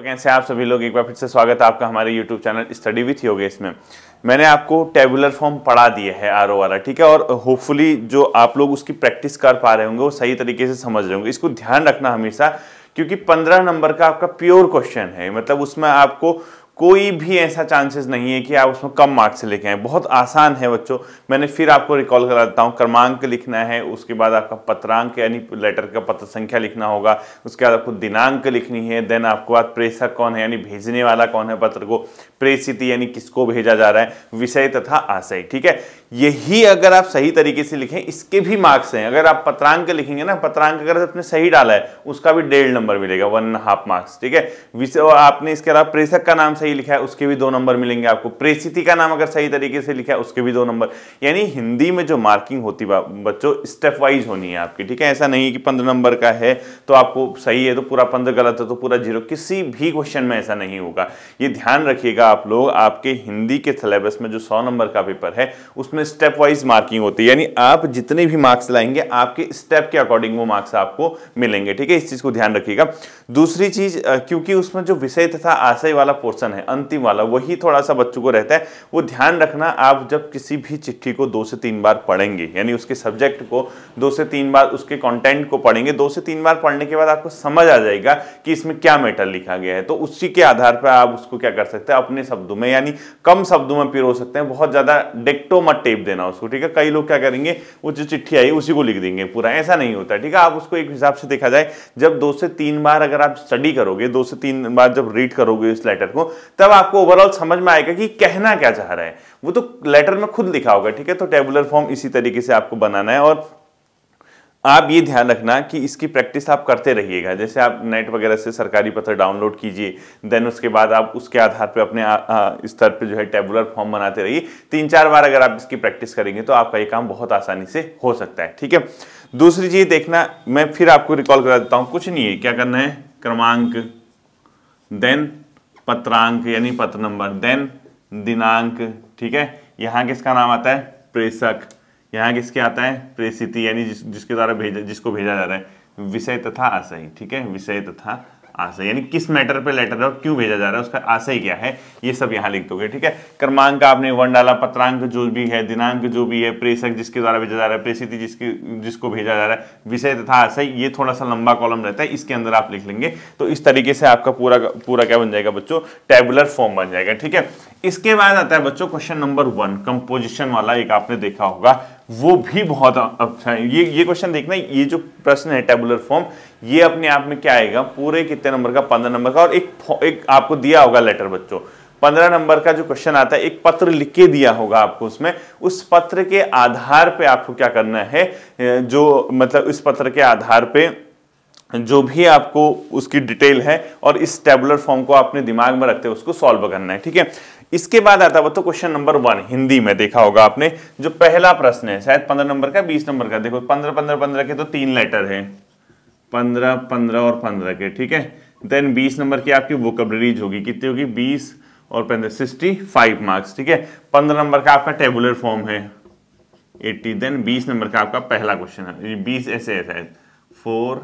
कैसे आप सभी लोग, एक बार फिर से स्वागत है आपका हमारे YouTube channel study with Yogesh में। मैंने आपको टेबुलर फॉर्म पढ़ा दिया है आरओ वाला, ठीक है। और होपफुली जो आप लोग उसकी प्रैक्टिस कर पा रहे होंगे वो सही तरीके से समझ रहे होंगे। इसको ध्यान रखना हमेशा, क्योंकि 15 नंबर का आपका प्योर क्वेश्चन है। मतलब उसमें आपको कोई भी ऐसा चांसेस नहीं है कि आप उसमें कम मार्क्स से लेके आए। बहुत आसान है बच्चों। मैंने फिर आपको रिकॉल करा देता हूँ। क्रमांक लिखना है, उसके बाद आपका पत्रांक यानी लेटर का पत्र संख्या लिखना होगा, उसके बाद आपको दिनांक लिखनी है, देन आपको बाद प्रेषक कौन है यानी भेजने वाला कौन है पत्र को, प्रेषित यानी किसको भेजा जा रहा है, विषय तथा आशय, ठीक है। यही अगर आप सही तरीके से लिखें, इसके भी मार्क्स हैं। अगर आप पत्रांक लिखेंगे ना, पत्रांक अगर आपने सही डाला है उसका भी 1.5 नंबर मिलेगा, 1.5 मार्क्स, ठीक है। विषय आपने इसके अलावा प्रेषक का नाम सही लिखा है उसके भी 2 नंबर मिलेंगे आपको। प्रेषित का नाम अगर सही तरीके से लिखा है उसके भी 2 नंबर। यानी हिंदी में जो मार्किंग होती है बच्चों स्टेप वाइज होनी है आपकी, ठीक है। ऐसा नहीं कि 15 नंबर का है तो आपको सही है तो पूरा 15, गलत है तो पूरा 0। किसी भी क्वेश्चन में ऐसा नहीं होगा। ये ध्यान रखिएगा आप लोग। आपके हिंदी के सिलेबस में जो 100 नंबर का पेपर है उसमें स्टेप वाइज मार्किंग होती है। यानी आप जितने भी मार्क्स लाएंगे आपके स्टेप के अकॉर्डिंग वो मार्क्स आपको मिलेंगे, ठीक है। इस चीज को ध्यान रखिएगा। दूसरी चीज, क्योंकि उसमें जो विषय तथा आशय वाला पोर्शन है अंतिम वाला, वही थोड़ा सा बच्चों को रहता है। वो ध्यान रखना, आप जब किसी भी चिट्ठी को 2 से 3 बार पढ़ेंगे, यानी उसके सब्जेक्ट को 2 से 3 बार, उसके कंटेंट को पढ़ेंगे, 2 से 3 बार पढ़ने के बाद आपको समझ आ जाएगा कि इसमें क्या मैटर लिखा गया है। तो उसी के आधार पर आप उसको क्या कर सकते हैं, अपने शब्दों में यानी कम शब्दों में पिरो सकते हैं। बहुत ज्यादा डिक्टो मत टेप देना उसको, ठीक है। कई लोग क्या करेंगे, वो जो चिट्ठी आई उसी को लिख देंगे पूरा, ऐसा नहीं होता, ठीक है। आप उसको एक हिसाब से देखा जाए, जब 2 से 3 बार अगर आप स्टडी करोगे, 2 से 3 बार जब रीड करोगे इस लेटर को, तब आपको ओवरऑल समझ में आएगा कि कहना क्या चाह रहा है। वो तो लेटर में खुद लिखा होगा, ठीक है। तो टेबुलर फॉर्म इसी तरीके से आपको बनाना है। और आप ये ध्यान रखना कि इसकी प्रैक्टिस आप करते रहिएगा। जैसे आप नेट वगैरह से सरकारी पत्र डाउनलोड कीजिए, देन उसके बाद आप उसके आधार पे अपने स्तर पे जो है टेबुलर फॉर्म बनाते रहिए। 3-4 बार अगर आप इसकी प्रैक्टिस करेंगे तो आपका ये काम बहुत आसानी से हो सकता है, ठीक है। दूसरी चीज देखना, मैं फिर आपको रिकॉल करा देता हूँ। कुछ नहीं है, क्या करना है, क्रमांक, देन पत्रांक यानी पत्र नंबर, देन दिनांक, ठीक है। यहाँ किसका नाम आता है, प्रेषक। यहाँ किसके आता है, प्रेषित यानी जिसके द्वारा जिसको भेजा जा रहा है, विषय तथा आशय, ठीक है। विषय तथा आशय यानी किस मैटर पे लेटर है और क्यों भेजा जा रहा है, उसका आशय क्या है, ये सब यहाँ लिख दोगे, ठीक है। क्रमांक आपने 1 डाला, पत्रांक जो भी है, दिनांक जो भी है, प्रेषक जिसके द्वारा भेजा जा रहा है, प्रेषित जिसको भेजा जा रहा है, विषय तथा आशय, ये थोड़ा सा लंबा कॉलम रहता है, इसके अंदर आप लिख लेंगे। तो इस तरीके से आपका पूरा क्या बन जाएगा बच्चों, टेबुलर फॉर्म बन जाएगा, ठीक है। इसके बाद आता है बच्चों क्वेश्चन नंबर 1, कंपोजिशन वाला, एक आपने देखा होगा, वो भी बहुत अच्छा है। ये क्वेश्चन देखना, ये जो प्रश्न है टेबुलर फॉर्म, ये अपने आप में क्या आएगा, पूरे कितने नंबर का, 15 नंबर का। और एक आपको दिया होगा लेटर बच्चों, 15 नंबर का जो क्वेश्चन आता है, एक पत्र लिख के दिया होगा आपको। उसमें उस पत्र के आधार पे आपको क्या करना है, जो मतलब इस पत्र के आधार पे जो भी आपको उसकी डिटेल है और इस टेबुलर फॉर्म को अपने दिमाग में रखते हुए उसको सॉल्व करना है, ठीक है। इसके बाद आता है तो क्वेश्चन नंबर 1, हिंदी में देखा होगा आपने, जो पहला प्रश्न है, शायद 15 नंबर का, 20 नंबर का। देखो 15 के तो 3 लेटर है, 15 और 15 के, ठीक है। देन 20 नंबर की आपकी वोकैबुलरीज होगी, कितनी होगी, 20 और 15, 65 मार्क्स, ठीक है। 15 नंबर का आपका टेबुलर फॉर्म है 80। देन 20 नंबर का आपका पहला क्वेश्चन है, 20 ऐसे है, 4,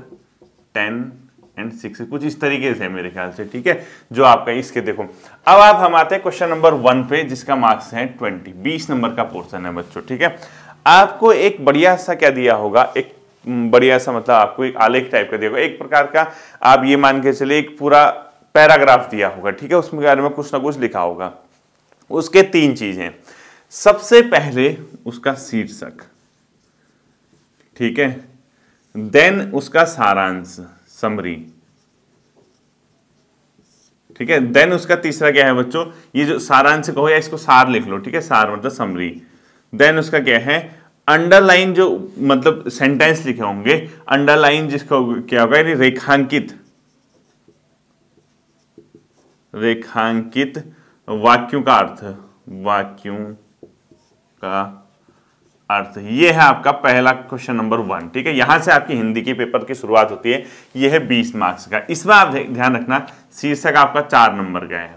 10 एंड 6, कुछ इस तरीके से है मेरे ख्याल से, ठीक है। जो आपका इसके देखो, अब हम आते हैं क्वेश्चन नंबर 1 पे, जिसका मार्क्स है 20, 20 नंबर का पोर्शन है बच्चों, ठीक है। आपको एक बढ़िया सा क्या दिया होगा, एक बढ़िया सा मतलब आपको एक आलेख टाइप का दिया होगा, एक प्रकार का आप ये मान के चलिए एक पूरा पैराग्राफ दिया होगा, ठीक है। उसमें बारे में कुछ ना कुछ लिखा होगा। उसके 3 चीजें, सबसे पहले उसका शीर्षक, ठीक है, देन उसका सारांश, समरी, ठीक है। देन उसका तीसरा क्या है बच्चों, ये जो सारांश कहो या इसको सार लिख लो, ठीक है, सार मतलब समरी। देन उसका क्या है, अंडरलाइन, जो मतलब सेंटेंस लिखे होंगे, अंडरलाइन जिसको क्या होगा, यानी रेखांकित वाक्यों का अर्थ, वाक्यों का अर्थ। ये है आपका पहला क्वेश्चन नंबर 1, ठीक है। यहां से आपकी हिंदी के पेपर की शुरुआत होती है। ये है 20 मार्क्स का। इसमें आप ध्यान रखना, शीर्षक आपका 4 नंबर का है,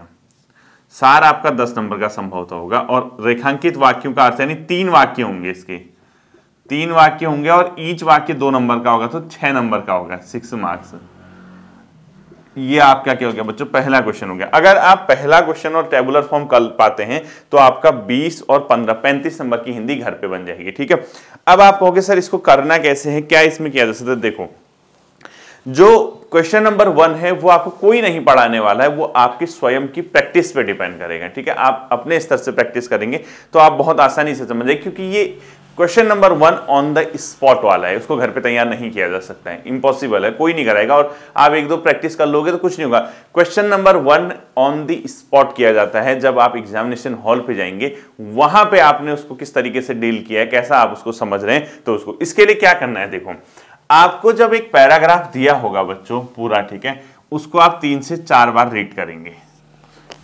सार आपका 10 नंबर का संभवतः होगा, और रेखांकित वाक्यों का अर्थ यानी 3 वाक्य होंगे, इसके 3 वाक्य होंगे और ईच वाक्य 2 नंबर का होगा, तो 6 नंबर का होगा, 6 मार्क्स। ये आपका क्या हो गया बच्चों, पहला क्वेश्चन हो गया। अगर आप पहला क्वेश्चन और टेबुलर फॉर्म कर पाते हैं तो आपका 20 और 15 35 नंबर की हिंदी घर पे बन जाएगी, ठीक है। अब आप कहोगे सर इसको करना कैसे है, क्या इसमें किया जा सकता है। देखो, जो क्वेश्चन नंबर 1 है वो आपको कोई नहीं पढ़ाने वाला है, वो आपकी स्वयं की प्रैक्टिस पे डिपेंड करेगा, ठीक है। आप अपने स्तर से प्रैक्टिस करेंगे तो आप बहुत आसानी से समझ जाएंगे, क्योंकि ये question number 1 on the spot वाला है, उसको घर पे तैयार नहीं किया जा सकता है, इम्पॉसिबल है, कोई नहीं कराएगा। और आप एक दो प्रैक्टिस कर लोगे तो कुछ नहीं होगा। Question number 1 on the spot किया जाता है, जब आप एग्जामिनेशन हॉल पे जाएंगे वहां पे आपने उसको किस तरीके से डील किया है, कैसा आप उसको समझ रहे हैं, तो उसको इसके लिए क्या करना है। देखो, आपको जब एक पैराग्राफ दिया होगा बच्चों पूरा, ठीक है, उसको आप 3 से 4 बार रीड करेंगे।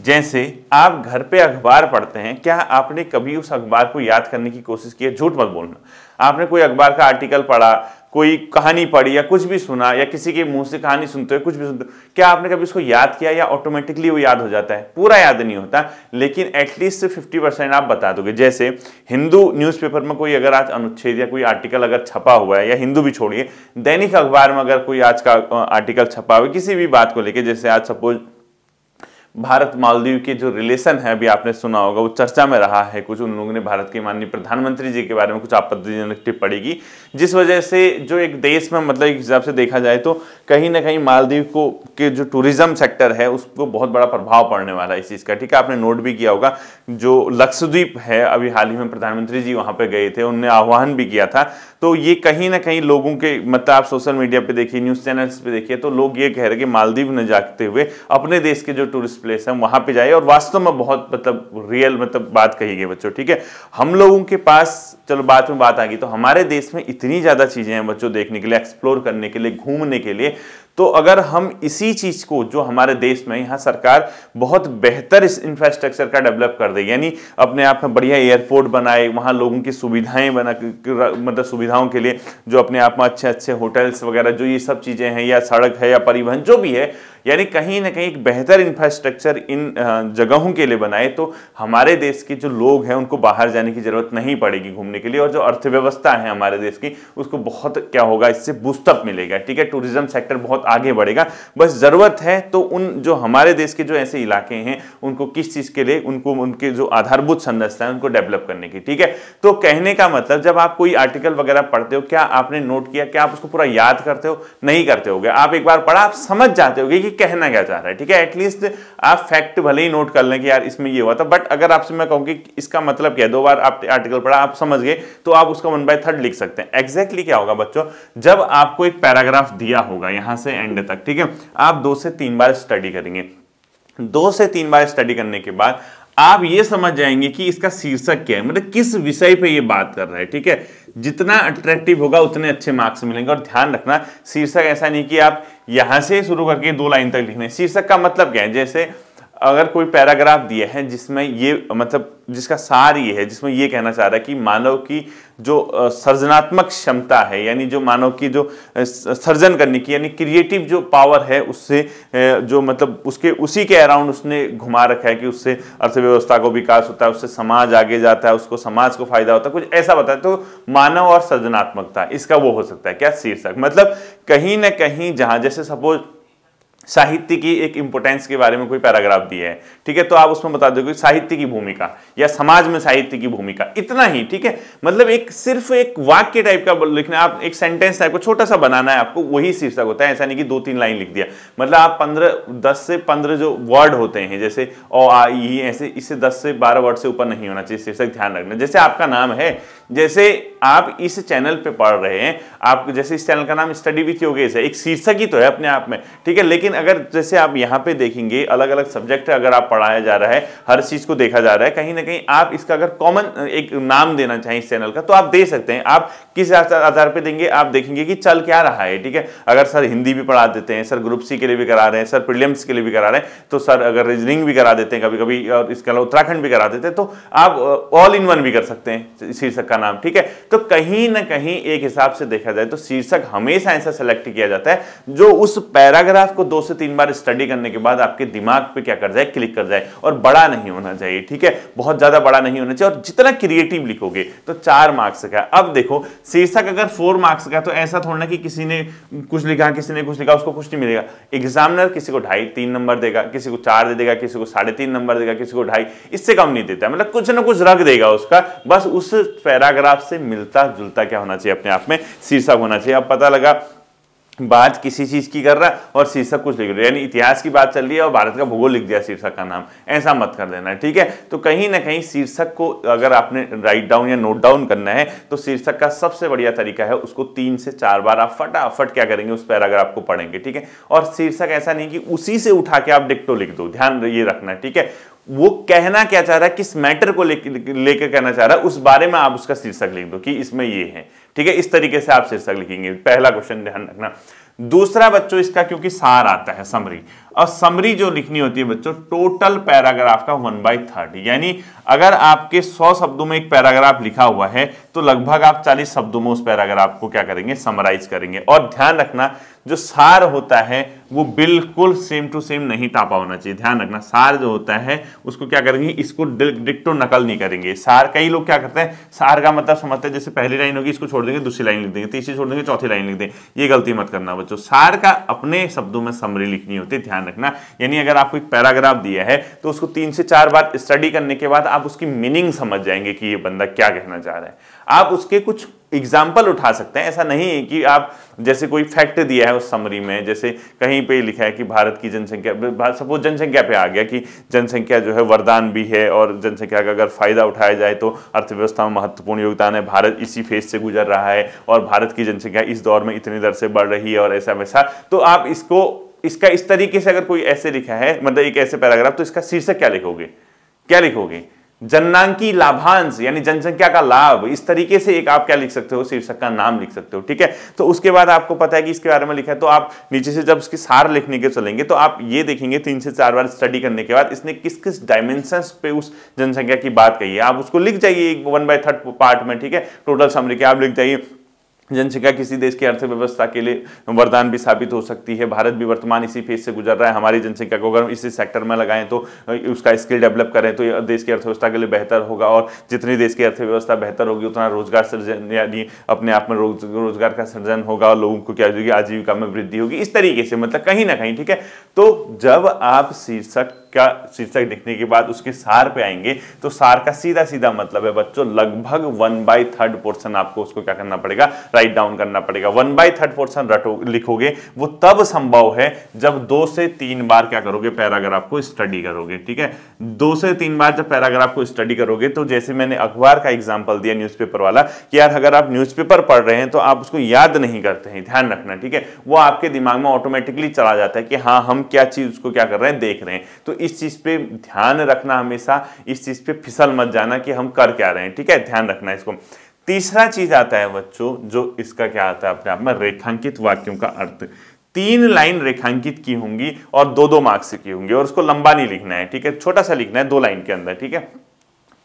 जैसे आप घर पे अखबार पढ़ते हैं, क्या आपने कभी उस अखबार को याद करने की कोशिश की है? झूठ मत बोलना। आपने कोई अखबार का आर्टिकल पढ़ा, कोई कहानी पढ़ी या कुछ भी सुना, या किसी के मुंह से कहानी सुनते हो, कुछ भी सुनते हो, क्या आपने कभी उसको याद किया, या ऑटोमेटिकली वो याद हो जाता है? पूरा याद नहीं होता, लेकिन एटलीस्ट 50% आप बता दोगे। जैसे हिंदू न्यूज़पेपर में कोई अगर आज अनुच्छेद या कोई आर्टिकल अगर छपा हुआ है, या हिंदू भी छोड़िए, दैनिक अखबार में अगर कोई आज का आर्टिकल छपा हुआ है किसी भी बात को लेकर, जैसे आज सपोज भारत मालदीव के जो रिलेशन है, अभी आपने सुना होगा, वो चर्चा में रहा है। कुछ उन लोगों ने भारत के माननीय प्रधानमंत्री जी के बारे में कुछ आपत्तिजनक टिप्पणी की, जिस वजह से जो एक देश में मतलब एक हिसाब से देखा जाए तो कहीं ना कहीं मालदीव को के जो टूरिज्म सेक्टर है उसको बहुत बड़ा प्रभाव पड़ने वाला है इस चीज़ का, ठीक है। आपने नोट भी किया होगा, जो लक्षद्वीप है, अभी हाल ही में प्रधानमंत्री जी वहाँ पर गए थे, उनने आह्वान भी किया था। तो ये कहीं ना कहीं लोगों के मतलब आप सोशल मीडिया पे देखिए, न्यूज़ चैनल्स पे देखिए, तो लोग ये कह रहे हैं कि मालदीव न जाते हुए अपने देश के जो टूरिस्ट प्लेस है वहां पे जाए, और वास्तव में बहुत मतलब रियल मतलब बात कही गई बच्चों, ठीक है। हम लोगों के पास, चलो बात में बात आ गई, तो हमारे देश में इतनी ज्यादा चीजें हैं बच्चों देखने के लिए, एक्सप्लोर करने के लिए, घूमने के लिए। तो अगर हम इसी चीज को जो हमारे देश में यहाँ सरकार बहुत बेहतर इस इंफ्रास्ट्रक्चर का डेवलप कर दे, यानी अपने आप में बढ़िया एयरपोर्ट बनाए, वहाँ लोगों की सुविधाएं बना, मतलब सुविधाओं के लिए जो अपने आप में अच्छे अच्छे होटल्स वगैरह, जो ये सब चीजें हैं, या सड़क है या परिवहन जो भी है, यानी कहीं ना कहीं एक बेहतर इंफ्रास्ट्रक्चर इन जगहों के लिए बनाए, तो हमारे देश के जो लोग हैं उनको बाहर जाने की जरूरत नहीं पड़ेगी घूमने के लिए, और जो अर्थव्यवस्था है हमारे देश की उसको बहुत क्या होगा, इससे बूस्टअप मिलेगा, ठीक है। टूरिज्म सेक्टर बहुत आगे बढ़ेगा। बस जरूरत है तो उन जो हमारे देश के जो ऐसे इलाके हैं उनको किस चीज के लिए, उनको उनके जो आधारभूत संरचना है उनको डेवलप करने की, ठीक है। तो कहने का मतलब, जब आप कोई आर्टिकल वगैरह पढ़ते हो, क्या आपने नोट किया, क्या आप उसको पूरा याद करते हो? नहीं करते होगे। आप एक बार पढ़ा, आप समझ जाते होगे कि कहना क्या चाह रहा है, ठीक है। एटलीस्ट आप फैक्ट भले ही नोट कर लें कि यार इसमें ये हुआ था, बट अगर आपसे मैं कहूँ कि इसका मतलब क्या है, 2 बार आप आर्टिकल पढ़ा, आप समझ गए, तो आप उसका 1/3 लिख सकते हैं। एग्जैक्टली क्या होगा बच्चों, जब आपको एक पैराग्राफ दिया होगा यहां से एंड तक, ठीक है, आप 2 से 3 बार स्टडी करेंगे। 2 से 3 बार स्टडी करने के बाद आप ये समझ जाएंगे कि इसका शीर्षक क्या है, मतलब किस विषय पे ये बात कर रहा है, ठीक है। जितना अट्रैक्टिव होगा उतने अच्छे मार्क्स मिलेंगे। और ध्यान रखना, शीर्षक ऐसा नहीं कि आप यहां से शुरू करके 2 लाइन तक लिखना है। शीर्षक का मतलब क्या है, जैसे अगर कोई पैराग्राफ दिया है जिसमें ये मतलब जिसका सार ये है, जिसमें ये कहना चाह रहा है कि मानव की जो सृजनात्मक क्षमता है, यानी जो मानव की जो सर्जन करने की यानी क्रिएटिव जो पावर है, उससे जो मतलब उसके उसी के अराउंड उसने घुमा रखा है कि उससे अर्थव्यवस्था को विकास होता है, उससे समाज आगे जाता है, उसको समाज को फायदा होता है, कुछ ऐसा बताया। तो मानव और सृजनात्मकता, इसका वो हो सकता है क्या, शीर्षक। मतलब कहीं ना कहीं जहां जैसे सपोज साहित्य की एक इंपोर्टेंस के बारे में कोई पैराग्राफ दिया है, ठीक है, तो आप उसमें बता दोगे साहित्य की भूमिका या समाज में साहित्य की भूमिका, इतना ही, ठीक है। मतलब एक सिर्फ एक वाक्य टाइप का लिखना है, आप एक सेंटेंस टाइप को छोटा सा बनाना है आपको, वही शीर्षक होता है। ऐसा नहीं कि 2-3 लाइन लिख दिया। मतलब आप 10 से 15 जो वर्ड होते हैं, जैसे अ आ ई, ऐसे इससे 10 से 12 वर्ड से ऊपर नहीं होना चाहिए शीर्षक, ध्यान रखना। जैसे आपका नाम है, जैसे आप इस चैनल पे पढ़ रहे हैं, आप जैसे इस चैनल का नाम स्टडी विथ योगेश है, एक शीर्षक ही तो है अपने आप में, ठीक है। लेकिन अगर जैसे आप यहाँ पे देखेंगे अलग अलग सब्जेक्ट अगर आप पढ़ाया जा रहा है, हर चीज को देखा जा रहा है, कहीं ना कहीं आप इसका अगर कॉमन एक नाम देना चाहें इस चैनल का, तो आप दे सकते हैं। आप किस आधार पे देंगे, आप देखेंगे कि चल क्या रहा है, ठीक है। अगर सर हिंदी भी पढ़ा देते हैं, सर ग्रुप सी के लिए भी करा रहे हैं, सर प्रीलिम्स के लिए भी करा रहे हैं, तो सर अगर रीजनिंग भी करा देते हैं कभी कभी, और इसके अलावा उत्तराखंड भी करा देते हैं, तो आप ऑल इन वन भी कर सकते हैं शीर्षक का नाम, ठीक है। तो कहीं ना कहीं एक हिसाब से देखा जाए तो शीर्षक हमेशा ऐसा सेलेक्ट किया जाता है जो उस पैराग्राफ को 2 से 3 बार स्टडी करने के बाद आपके दिमाग पे क्या कर जाए, क्लिक कर जाए, और बड़ा नहीं होना चाहिए, ठीक है, बहुत ज्यादा बड़ा नहीं होना चाहिए, और जितना क्रिएटिव लिखोगे तो 4 मार्क्स का। अब देखो शीर्षक अगर 4 मार्क्स का, तो ऐसा थोड़ा ना कि किसी ने कुछ लिखा किसी ने कुछ लिखा उसको कुछ नहीं मिलेगा। एग्जामिनर किसी को 2.5-3 नंबर देगा, किसी को 4 दे देगा, किसी को 3.5 नंबर देगा, किसी को 2.5, इससे कम नहीं देता, मतलब कुछ ना कुछ रख देगा उसका, बस उस पैराग्राफ से मिलता जुलता क्या होना चाहिए, अपने आप में शीर्षक होना चाहिए। अब पता लगा बात किसी चीज की कर रहा है और शीर्षक कुछ लिख रहा है, यानी इतिहास की बात चल रही है और भारत का भूगोल लिख दिया शीर्षक का नाम, ऐसा मत कर देना, ठीक है। तो कहीं ना कहीं शीर्षक को अगर आपने राइट डाउन या नोट डाउन करना है तो शीर्षक का सबसे बढ़िया तरीका है उसको 3 से 4 बार आप फटाफट क्या करेंगे, उस पैराग्राफ को पढ़ेंगे, ठीक है। और शीर्षक ऐसा नहीं कि उसी से उठा के आप डिक्टो लिख दो, ध्यान ये रखना है, ठीक है। वो कहना क्या चाह रहा है, किस मैटर को लेकर कहना चाह रहा है, उस बारे में आप उसका शीर्षक लिख दो कि इसमें ये है, ठीक है। इस तरीके से आप शीर्षक लिखेंगे, पहला क्वेश्चन ध्यान रखना। दूसरा बच्चों इसका क्योंकि सार आता है समरी, और समरी जो लिखनी होती है बच्चों टोटल पैराग्राफ का 1/3, यानी अगर आपके 100 शब्दों में एक पैराग्राफ लिखा हुआ है तो लगभग आप 40 शब्दों में उस पैराग्राफ को क्या करेंगे, समराइज करेंगे। और ध्यान रखना जो सार होता है वो बिल्कुल सेम टू सेम नहीं टापा होना चाहिए, ध्यान रखना। सार जो होता है उसको क्या करेंगे, इसको डिक्टो नकल नहीं करेंगे। सार कई लोग क्या करते हैं, सार का मतलब समझते हैं जैसे पहली लाइन होगी इसको छोड़ देंगे, दूसरी लाइन लिख देंगे, तीसरी छोड़ देंगे, चौथी लाइन लिख देंगे, ये गलती मत करना बच्चों। सार का अपने शब्दों में समरी लिखनी होती है, ध्यान रखना। यानी अगर आपको एक पैराग्राफ दिया है तो उसको 3 से 4 बार स्टडी करने के बाद आप उसकी मीनिंग समझ जाएंगे कि ये बंदा क्या कहना चाह रहा है। आप उसके कुछ एग्जाम्पल उठा सकते हैं, ऐसा नहीं है कि आप जैसे कोई फैक्ट दिया है उस समरी में, जैसे कहीं पे लिखा है कि भारत की जनसंख्या, सपोज जनसंख्या पे आ गया कि जनसंख्या जो है वरदान भी है और जनसंख्या का अगर फायदा उठाया जाए तो अर्थव्यवस्था में महत्वपूर्ण योगदान है, भारत इसी फेज से गुजर रहा है और भारत की जनसंख्या इस दौर में इतनी दर से बढ़ रही है और ऐसा वैसा। तो आप इसका इस तरीके से अगर कोई ऐसे लिखा है, मतलब एक ऐसे पैराग्राफ, तो इसका शीर्षक क्या लिखोगे, क्या लिखोगे, जननांकी लाभांश यानी जनसंख्या का लाभ, इस तरीके से एक आप क्या लिख सकते हो, शीर्षक का नाम लिख सकते हो, ठीक है। तो उसके बाद आपको पता है कि इसके बारे में लिखा है, तो आप नीचे से जब उसकी सार लिखने के चलेंगे तो आप ये देखेंगे 3 से 4 बार स्टडी करने के बाद इसने किस किस डायमेंशंस पे उस जनसंख्या की बात कही है, आप उसको लिख जाइए 1/3 पार्ट में, ठीक है। टोटल समरी के आप लिख जाइए जनसंख्या किसी देश की अर्थव्यवस्था के लिए वरदान भी साबित हो सकती है, भारत भी वर्तमान इसी फेज से गुजर रहा है, हमारी जनसंख्या को अगर इसी सेक्टर में लगाएं तो उसका स्किल डेवलप करें तो देश की अर्थव्यवस्था के लिए बेहतर होगा, और जितनी देश की अर्थव्यवस्था बेहतर होगी उतना रोजगार सृजन यानी अपने आप में रोजगार का सृजन होगा और लोगों को क्या होगी, आजीविका में वृद्धि होगी, इस तरीके से, मतलब कहीं ना कहीं, ठीक है। तो जब आप शीर्षक लिखने के बाद उसके सार पे आएंगे तो सार का सीधा सीधा मतलब है बच्चों लगभग 1/3 पोर्शन आपको उसको क्या करना पड़ेगा, राइट डाउन करना पड़ेगा। 1/3 पोर्शन लिखोगे वो तब संभव है जब 2 से 3 बार क्या करोगे, पैराग्राफ को स्टडी करोगे, ठीक है। 2 से 3 बार जब पैराग्राफ को स्टडी करोगे तो जैसे मैंने अखबार का एग्जांपल दिया न्यूज़पेपर वाला कि यार अगर आप न्यूज़पेपर पढ़ रहे हैं तो आप उसको याद नहीं करते हैं, ध्यान रखना, ठीक है। वो आपके दिमाग में ऑटोमेटिकली चला जाता है कि हाँ हम क्या चीज उसको क्या कर रहे हैं, देख रहे हैं। तो इस चीज पे ध्यान रखना, हमेशा इस चीज पे फिसल मत जाना कि हम कर क्या रहे हैं, ठीक है, ध्यान रखना इसको। तीसरा चीज आता है बच्चों जो इसका क्या आता है अपने आप में, रेखांकित वाक्यों का अर्थ। 3 लाइन रेखांकित की होंगी और 2-2 मार्क्स की होंगी, और उसको लंबा नहीं लिखना है, ठीक है, छोटा सा लिखना है 2 लाइन के अंदर, ठीक है।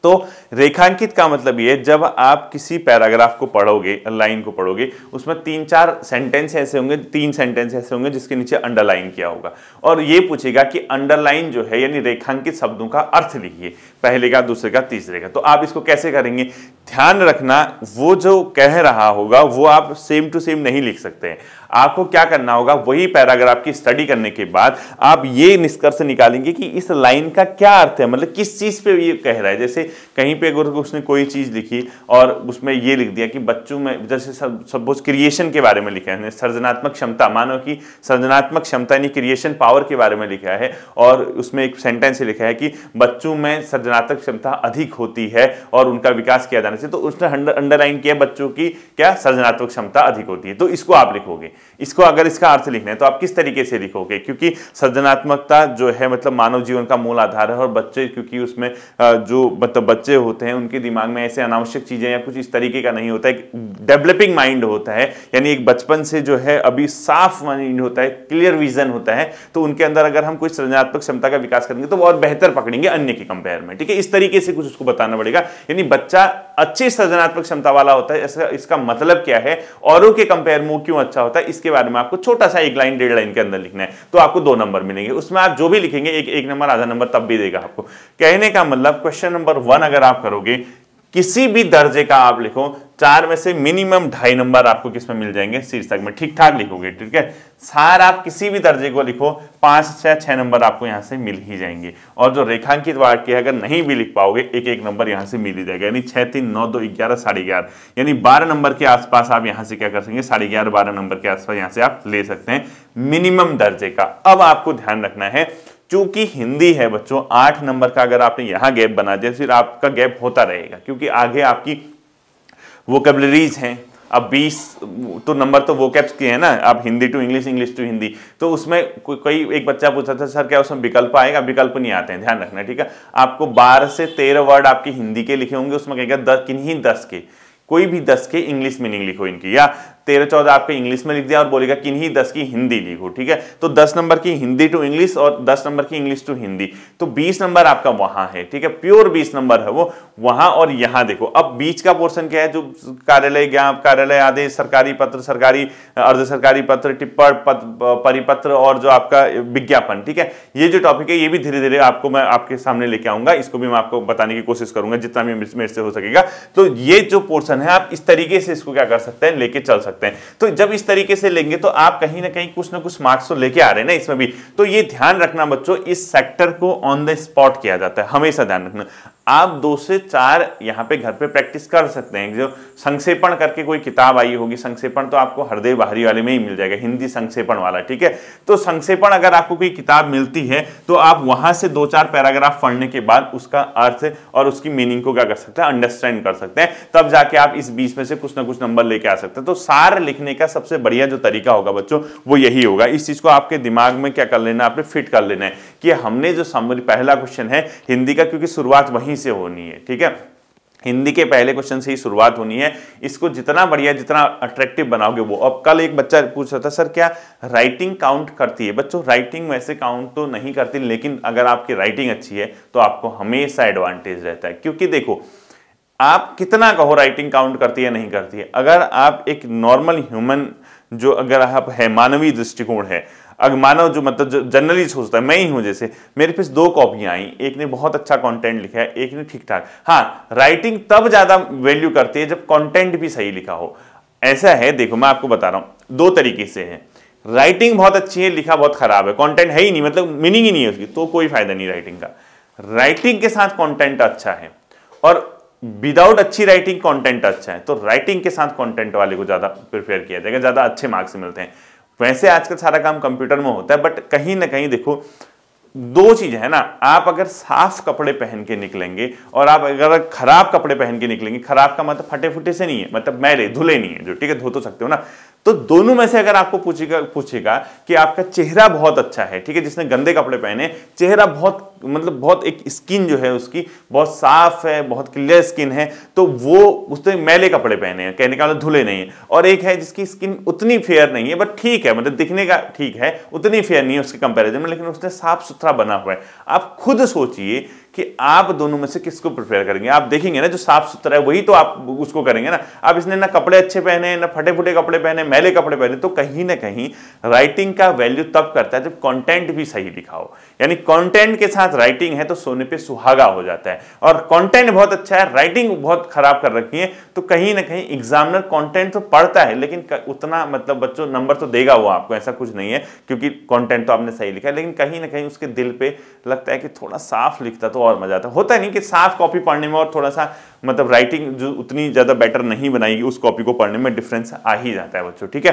तो रेखांकित का मतलब ये, जब आप किसी पैराग्राफ को पढ़ोगे, लाइन को पढ़ोगे, उसमें 3-4 सेंटेंस ऐसे होंगे, 3 सेंटेंस ऐसे होंगे जिसके नीचे अंडरलाइन किया होगा, और ये पूछेगा कि अंडरलाइन जो है यानी रेखांकित शब्दों का अर्थ लिखिए, पहले का, दूसरे का, तीसरे का। तो आप इसको कैसे करेंगे, ध्यान रखना, वो जो कह रहा होगा वो आप सेम टू सेम नहीं लिख सकते हैं। आपको क्या करना होगा, वही पैराग्राफ की स्टडी करने के बाद आप ये निष्कर्ष निकालेंगे कि इस लाइन का क्या अर्थ है, मतलब किस चीज पे ये कह रहा है। जैसे कहीं पे अगर उसने कोई चीज लिखी और उसमें ये लिख दिया कि बच्चों में, जैसे सपोज क्रिएशन के बारे में लिखा है, सृजनात्मक क्षमता, मानो कि सृजनात्मक क्षमता यानी क्रिएशन पावर के बारे में लिखा है, और उसमें एक सेंटेंस लिखा है कि बच्चों में सृजनात्मक क्षमता अधिक होती है और उनका विकास किया जाने से, तो उसने अंडरलाइन किया बच्चों की क्या सृजनात्मक क्षमता अधिक होती है। तो इसको आप लिखोगे, इसको अगर इसका अर्थ लिखना है तो आप किस तरीके से लिखोगे, क्योंकि सृजनात्मकता जो है मतलब मानव जीवन का मूल आधार है, और बच्चे क्योंकि उसमें जो मतलब बच्चे होते हैं उनके दिमाग में ऐसे अनावश्यक चीजें या कुछ इस तरीके का नहीं होता है, डेवलपिंग माइंड होता है, यानी एक बचपन से जो है अभी साफ माइंड होता है, क्लियर विजन होता है, तो उनके अंदर अगर हम कोई सृजनात्मक क्षमता का विकास करेंगे तो वो और बेहतर पकड़ेंगे अन्य के कंपेयर में, ठीक है। इस तरीके से कुछ उसको बताना पड़ेगा, यानी बच्चा अच्छी सृजनात्मक क्षमता वाला होता है, इसका मतलब क्या है, औरों के कंपेयर में क्यों अच्छा होता है, इसके बारे में आपको छोटा सा 1 लाइन 1.5 लाइन के अंदर लिखना है। तो आपको 2 नंबर मिलेंगे। उसमें आप जो भी लिखेंगे 1 नंबर आधा नंबर तब भी देगा आपको। कहने का मतलब क्वेश्चन नंबर 1 अगर आप करोगे, किसी भी दर्जे का आप लिखो, 4 में से मिनिमम 2.5 नंबर आपको किसमें मिल जाएंगे, शीर्षक में। ठीक ठाक लिखोगे, ठीक है। सार आप किसी भी दर्जे को लिखो, 5 से 6 नंबर आपको यहां से मिल ही जाएंगे। और जो रेखांकित वाक्य अगर नहीं भी लिख पाओगे, 1 नंबर यहां से मिल ही जाएगा। यानी 6, 3, 9, 2, 11, 11.5, यानी 12 नंबर के आसपास आप यहां से क्या कर सकेंगे, 11.5, 12 नंबर के आसपास यहां से आप ले सकते हैं मिनिमम दर्जे का। अब आपको ध्यान रखना है, क्योंकि हिंदी है बच्चों, 8 नंबर का अगर आपने यहां गैप बना दिया, फिर आपका गैप होता रहेगा, क्योंकि आगे आपकी वोकेबलरीज हैं। अब 20 तो नंबर तो वोकैब्स के हैं ना, आप Hindi to English, English to Hindi, तो उसमें कोई एक बच्चा पूछा था, सर क्या उसमें विकल्प आएगा? विकल्प नहीं आते हैं, ध्यान रखना, ठीक है। आपको 12 से 13 वर्ड आपके हिंदी के लिखे होंगे, उसमें कहेगा किन्हीं 10 के, कोई भी 10 के इंग्लिश मीनिंग लिखो इनकी, या 13-14 आपके इंग्लिश में लिख दिया और बोलेगा किन्हीं 10 की हिंदी लिखो, ठीक है। तो 10 नंबर की हिंदी टू इंग्लिश और 10 नंबर की इंग्लिश टू हिंदी, तो 20 नंबर आपका वहां है, ठीक है। प्योर 20 नंबर है वो वहां। और यहां देखो, अब बीच का पोर्शन क्या है, जो कार्यालय, ज्ञाप, कार्यालय आदेश, सरकारी पत्र, सरकारी अर्ध सरकारी पत्र, टिप्पण, परिपत्र और जो आपका विज्ञापन, ठीक है। ये जो टॉपिक है ये भी धीरे धीरे आपको मैं आपके सामने लेके आऊंगा, इसको भी मैं आपको बताने की कोशिश करूंगा जितना भी मेरे से हो सकेगा। तो ये जो पोर्शन है आप इस तरीके से इसको क्या कर सकते हैं, लेके चल सकते हैं। तो जब इस तरीके से लेंगे तो आप कहीं ना कहीं कुछ ना कुछ मार्क्स तो लेके आ रहे हैं ना इसमें भी। तो ये ध्यान रखना बच्चों, इस सेक्टर को ऑन द स्पॉट किया जाता है, हमेशा ध्यान रखना। आप 2 से 4 यहाँ पे घर पे प्रैक्टिस कर सकते हैं। जो संक्षेपण करके कोई किताब आई होगी, संक्षेपण तो आपको हरदेव बाहरी वाले में ही मिल जाएगा, हिंदी संक्षेपण वाला, ठीक है। तो संक्षेपण अगर आपको कोई किताब मिलती है तो आप वहां से 2-4 पैराग्राफ पढ़ने के बाद उसका अर्थ और उसकी मीनिंग को क्या कर सकते हैं, अंडरस्टैंड कर सकते हैं। तब जाके आप इस 20 में से कुछ ना कुछ नंबर लेके आ सकते हैं। तो सार लिखने का सबसे बढ़िया जो तरीका होगा बच्चों वो यही होगा। इस चीज को आपके दिमाग में क्या कर लेना, आपने फिट कर लेना है कि हमने जो समरी, पहला क्वेश्चन है हिंदी का, क्योंकि शुरुआत वहीं से होनी है, ठीक है। हिंदी के पहले क्वेश्चन से ही शुरुआत होनी है। इसको जितना बढ़िया, जितना अट्रैक्टिव बनाओगे वो। अब कल एक बच्चा पूछ रहा था, सर क्या राइटिंग काउंट करती है? बच्चों राइटिंग वैसे काउंट तो नहीं करती, लेकिन अगर आपकी राइटिंग अच्छी है तो आपको हमेशा एडवांटेज रहता है। क्योंकि देखो, आप कितना कहो राइटिंग काउंट करती है नहीं करती है, अगर आप एक नॉर्मल ह्यूमन, जो अगर आप है, मानवीय दृष्टिकोण है, अगर मानव जो मतलब जो जनरली सोचता है, मैं ही हूं, जैसे मेरे पास 2 कॉपियां आई, एक ने बहुत अच्छा कंटेंट लिखा है, एक ने ठीक ठाक। हाँ, राइटिंग तब ज्यादा वैल्यू करती है जब कंटेंट भी सही लिखा हो। ऐसा है, देखो मैं आपको बता रहा हूं, 2 तरीके से है। राइटिंग बहुत अच्छी है, लिखा बहुत खराब है, कंटेंट है ही नहीं, मतलब मीनिंग ही नहीं है उसकी, तो कोई फायदा नहीं राइटिंग का। राइटिंग के साथ कंटेंट अच्छा है और विदाउट अच्छी राइटिंग कंटेंट अच्छा है, तो राइटिंग के साथ कंटेंट वाले को ज्यादा प्रिफेयर किया जाएगा, ज्यादा अच्छे मार्क्स मिलते हैं। वैसे आजकल सारा काम कंप्यूटर में होता है, बट कहीं ना कहीं देखो 2 चीजें है ना, आप अगर साफ कपड़े पहन के निकलेंगे और आप अगर खराब कपड़े पहन के निकलेंगे, खराब का मतलब फटे फुटे से नहीं है, मतलब मैले धुले नहीं है जो, ठीक है, धो तो सकते हो ना। तो दोनों में से अगर आपको पूछेगा कि आपका चेहरा बहुत अच्छा है, ठीक है, जिसने गंदे कपड़े पहने, चेहरा बहुत मतलब बहुत एक स्किन जो है उसकी बहुत साफ है, बहुत क्लियर स्किन है, तो वो उसने मैले कपड़े पहने हैं, कहने का मतलब धुले नहीं है। और एक है जिसकी स्किन उतनी फेयर नहीं है, बट ठीक है, मतलब दिखने का ठीक है, उतनी फेयर नहीं है उसके कंपैरिजन में, लेकिन उसने साफ सुथरा बना हुआ है। आप खुद सोचिए कि आप दोनों में से किसको प्रिफेयर करेंगे। आप देखेंगे ना जो साफ सुथरा है वही तो आप उसको करेंगे ना। आप इसने ना कपड़े अच्छे पहने, ना फटे फुटे कपड़े पहने, मैले कपड़े पहने, तो कहीं ना कहीं राइटिंग का वैल्यू तब करता है जब कंटेंट भी सही लिखा हो। यानी कंटेंट के साथ राइटिंग है तो सोने पे सुहागा हो जाता है। और कंटेंट बहुत अच्छा है, राइटिंग बहुत खराब कर रखी है, तो कहीं ना कहीं एग्जामिनर कंटेंट तो पढ़ता है, लेकिन उतना मतलब बच्चों नंबर तो देगा वो आपको, ऐसा कुछ नहीं है, क्योंकि कंटेंट तो आपने सही लिखा है, लेकिन कहीं ना कहीं उसके दिल पे लगता है कि थोड़ा साफ लिखता तो और मजा आता। होता नहीं कि साफ कॉपी पढ़ने में और थोड़ा सा मतलब राइटिंग जो उतनी ज्यादा बेटर नहीं बनाएगी, उस कॉपी को पढ़ने में डिफरेंस आ ही जाता है बच्चों, ठीक है।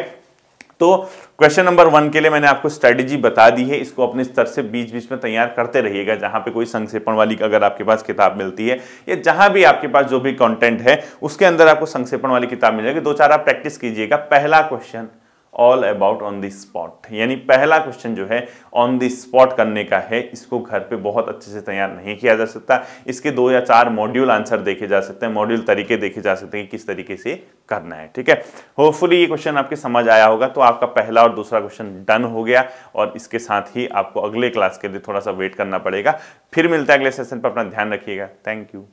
तो क्वेश्चन नंबर 1 के लिए मैंने आपको स्ट्रेटेजी बता दी है, इसको अपने स्तर से बीच बीच में तैयार करते रहिएगा। जहां पे कोई संक्षेपण वाली अगर आपके पास किताब मिलती है, या जहां भी आपके पास जो भी कंटेंट है उसके अंदर आपको संक्षेपण वाली किताब मिल जाएगी, 2-4 आप प्रैक्टिस कीजिएगा। पहला question all about on the spot, यानी पहला क्वेश्चन जो है ऑन द स्पॉट करने का है। इसको घर पे बहुत अच्छे से तैयार नहीं किया जा सकता, इसके 2 या 4 मॉड्यूल आंसर देखे जा सकते हैं, मॉड्यूल तरीके देखे जा सकते हैं कि किस तरीके से करना है, ठीक है। होपफुली ये क्वेश्चन आपके समझ आया होगा। तो आपका पहला और दूसरा क्वेश्चन डन हो गया, और इसके साथ ही आपको अगले क्लास के लिए थोड़ा सा वेट करना पड़ेगा। फिर मिलता है अगले सेशन पर, अपना ध्यान रखिएगा। Thank you.